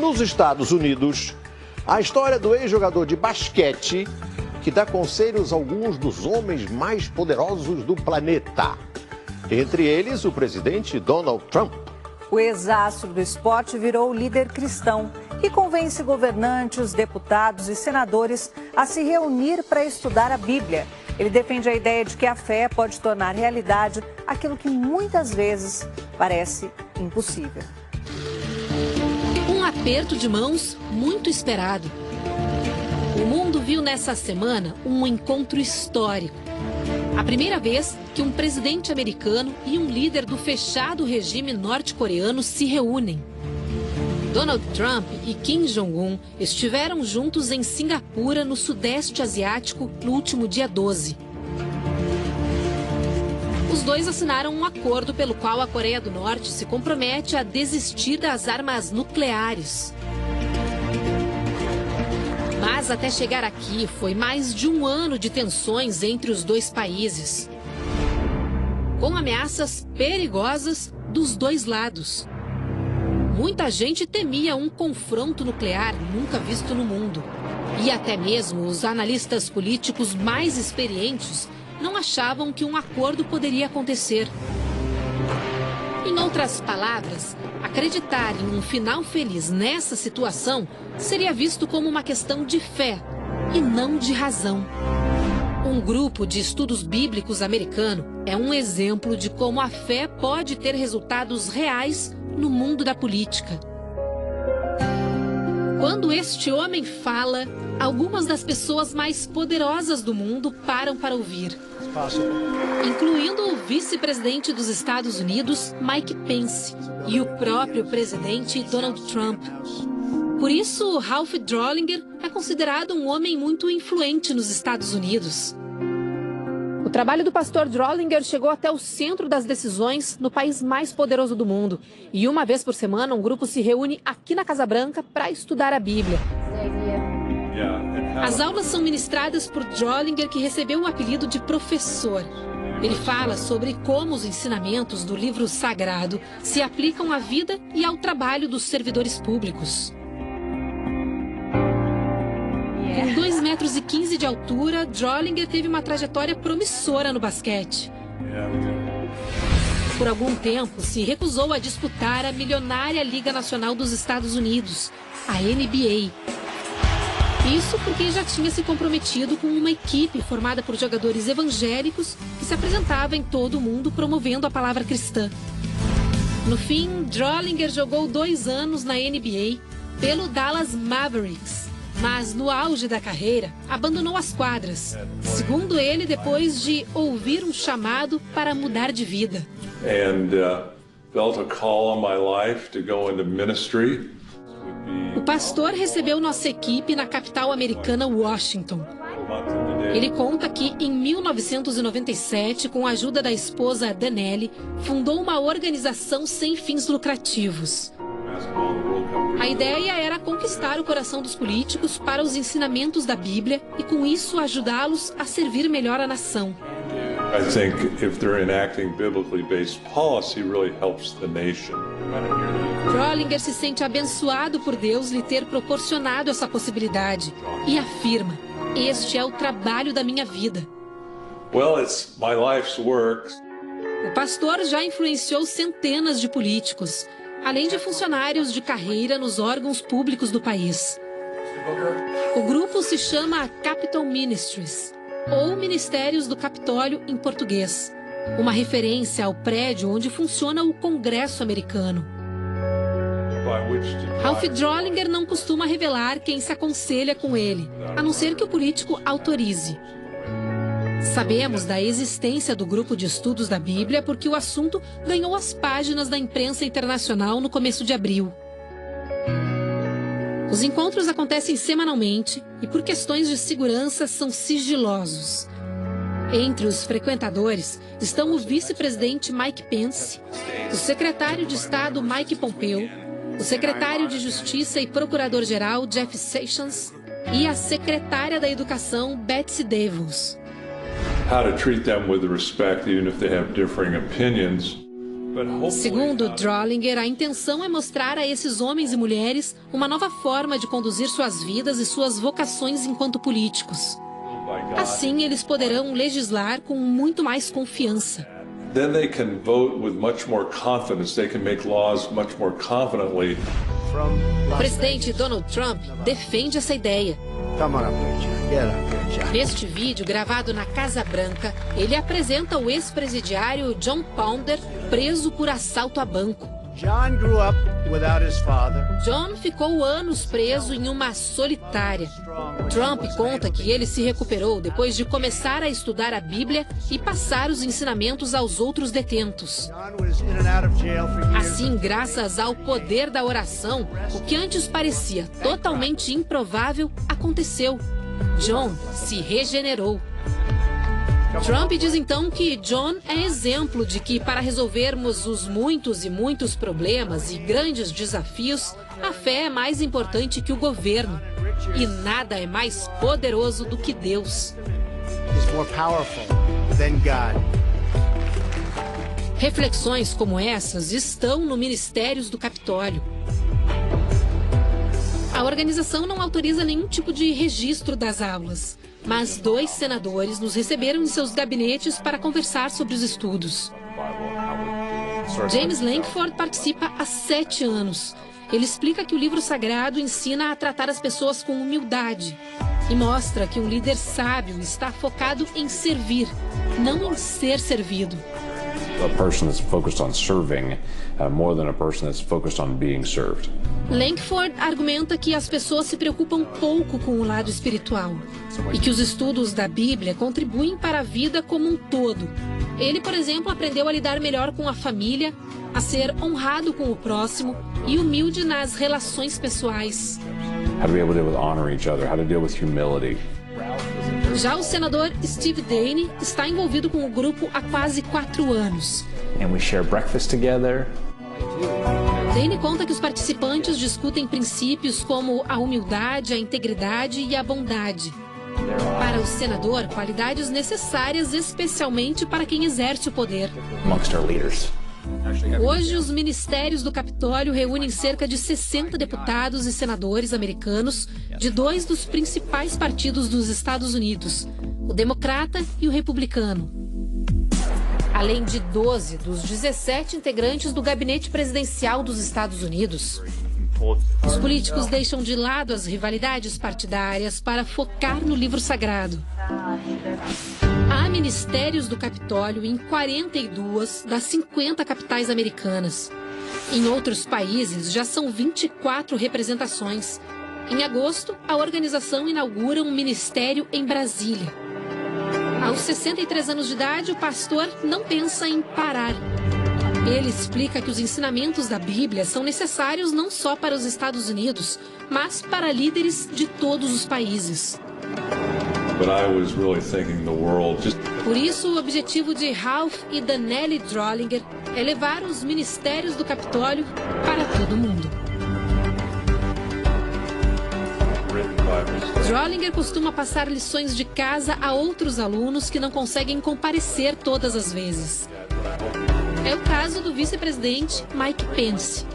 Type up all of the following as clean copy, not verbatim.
Nos Estados Unidos, a história do ex-jogador de basquete que dá conselhos a alguns dos homens mais poderosos do planeta. Entre eles, o presidente Donald Trump. O ex-astro do esporte virou líder cristão e convence governantes, deputados e senadores a se reunir para estudar a Bíblia. Ele defende a ideia de que a fé pode tornar realidade aquilo que muitas vezes parece impossível. Um aperto de mãos muito esperado. O mundo viu nessa semana um encontro histórico. A primeira vez que um presidente americano e um líder do fechado regime norte-coreano se reúnem. Donald Trump e Kim Jong-un estiveram juntos em Singapura, no Sudeste Asiático, no último dia 12. Os dois assinaram um acordo pelo qual a Coreia do Norte se compromete a desistir das armas nucleares. Mas até chegar aqui foi mais de um ano de tensões entre os dois países, com ameaças perigosas dos dois lados. Muita gente temia um confronto nuclear nunca visto no mundo. E até mesmo os analistas políticos mais experientes não achavam que um acordo poderia acontecer. Em outras palavras, acreditar em um final feliz nessa situação seria visto como uma questão de fé e não de razão. Um grupo de estudos bíblicos americano é um exemplo de como a fé pode ter resultados reais no mundo da política. Quando este homem fala, algumas das pessoas mais poderosas do mundo param para ouvir, incluindo o vice-presidente dos Estados Unidos, Mike Pence, e o próprio presidente Donald Trump. Por isso, Ralph Drollinger é considerado um homem muito influente nos Estados Unidos. O trabalho do pastor Drollinger chegou até o centro das decisões no país mais poderoso do mundo. E uma vez por semana, um grupo se reúne aqui na Casa Branca para estudar a Bíblia. As aulas são ministradas por Drollinger, que recebeu o apelido de professor. Ele fala sobre como os ensinamentos do livro sagrado se aplicam à vida e ao trabalho dos servidores públicos. Com 2,15 metros de altura, Drollinger teve uma trajetória promissora no basquete. Por algum tempo, se recusou a disputar a milionária Liga Nacional dos Estados Unidos, a NBA. Isso porque já tinha se comprometido com uma equipe formada por jogadores evangélicos que se apresentava em todo o mundo promovendo a palavra cristã. No fim, Drollinger jogou 2 anos na NBA pelo Dallas Mavericks, mas no auge da carreira abandonou as quadras, segundo ele, depois de ouvir um chamado para mudar de vida. Felt a call on my life to go into ministry. O pastor recebeu nossa equipe na capital americana, Washington. Ele conta que, em 1997, com a ajuda da esposa Danelli, fundou uma organização sem fins lucrativos. A ideia era conquistar o coração dos políticos para os ensinamentos da Bíblia e, com isso, ajudá-los a servir melhor a nação. I think if they're enacting biblically based policy, really helps the nation. Drollinger se sente abençoado por Deus lhe ter proporcionado essa possibilidade e afirma: este é o trabalho da minha vida. Well, it's my life's work. O pastor já influenciou centenas de políticos, além de funcionários de carreira nos órgãos públicos do país. O grupo se chama Capitol Ministries, ou Ministérios do Capitólio em português, uma referência ao prédio onde funciona o Congresso americano. Ralph Drollinger não costuma revelar quem se aconselha com ele, a não ser que o político autorize. Sabemos da existência do grupo de estudos da Bíblia porque o assunto ganhou as páginas da imprensa internacional no começo de abril. Os encontros acontecem semanalmente e, por questões de segurança, são sigilosos. Entre os frequentadores estão o vice-presidente Mike Pence, o secretário de Estado Mike Pompeo, o secretário de Justiça e procurador-geral Jeff Sessions e a secretária da Educação Betsy DeVos. How to treat them with respect, even if they have differing opinions. Segundo Drollinger, a intenção é mostrar a esses homens e mulheres uma nova forma de conduzir suas vidas e suas vocações enquanto políticos. Assim, eles poderão legislar com muito mais confiança. Then they can vote with much more confidence. They can make laws much more confidently. O presidente Donald Trump defende essa ideia. Neste vídeo, gravado na Casa Branca, ele apresenta o ex-presidiário John Pounder, preso por assalto a banco. John ficou anos preso em uma solitária. Trump conta que ele se recuperou depois de começar a estudar a Bíblia e passar os ensinamentos aos outros detentos. Assim, graças ao poder da oração, o que antes parecia totalmente improvável aconteceu. John se regenerou. Trump diz então que John é exemplo de que para resolvermos os muitos e muitos problemas e grandes desafios, a fé é mais importante que o governo. E nada é mais poderoso do que Deus. Reflexões como essas estão no Ministérios do Capitólio. A organização não autoriza nenhum tipo de registro das aulas, mas 2 senadores nos receberam em seus gabinetes para conversar sobre os estudos. James Lankford participa há 7 anos. Ele explica que o livro sagrado ensina a tratar as pessoas com humildade e mostra que um líder sábio está focado em servir, não em ser servido. A person that's focused on serving more than a person that's focused on being served. Lankford argumenta que as pessoas se preocupam pouco com o lado espiritual e que os estudos da Bíblia contribuem para a vida como um todo. Ele, por exemplo, aprendeu a lidar melhor com a família, a ser honrado com o próximo e humilde nas relações pessoais. How to be able to deal with honor each other, how to deal with humility. Já o senador Steve Daine está envolvido com o grupo há quase 4 anos. And we share breakfast together. Daine conta que os participantes discutem princípios como a humildade, a integridade e a bondade. Para o senador, qualidades necessárias especialmente para quem exerce o poder. Amongst our leaders. Hoje, os ministérios do Capitólio reúnem cerca de 60 deputados e senadores americanos de 2 dos principais partidos dos Estados Unidos, o Democrata e o Republicano. Além de 12 dos 17 integrantes do gabinete presidencial dos Estados Unidos. Os políticos deixam de lado as rivalidades partidárias para focar no livro sagrado. Há ministérios do Capitólio em 42 das 50 capitais americanas. Em outros países, já são 24 representações. Em agosto, a organização inaugura um ministério em Brasília. Aos 63 anos de idade, o pastor não pensa em parar. Ele explica que os ensinamentos da Bíblia são necessários não só para os Estados Unidos, mas para líderes de todos os países. Por isso, o objetivo de Ralph e Danelli Drollinger é levar os ministérios do Capitólio para todo mundo. Drollinger costuma passar lições de casa a outros alunos que não conseguem comparecer todas as vezes. É o caso do vice-presidente Mike Pence.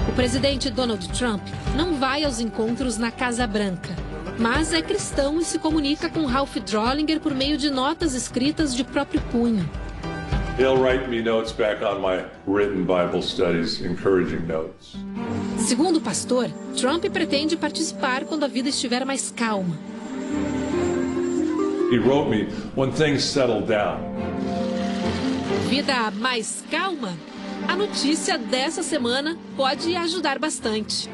O presidente Donald Trump não vai aos encontros na Casa Branca, mas é cristão e se comunica com Ralph Drollinger por meio de notas escritas de próprio punho. He'll write me notes back on my written Bible studies, encouraging notes. Segundo o pastor, Trump pretende participar quando a vida estiver mais calma. He wrote me when things settle down. Vida mais calma? A notícia dessa semana pode ajudar bastante.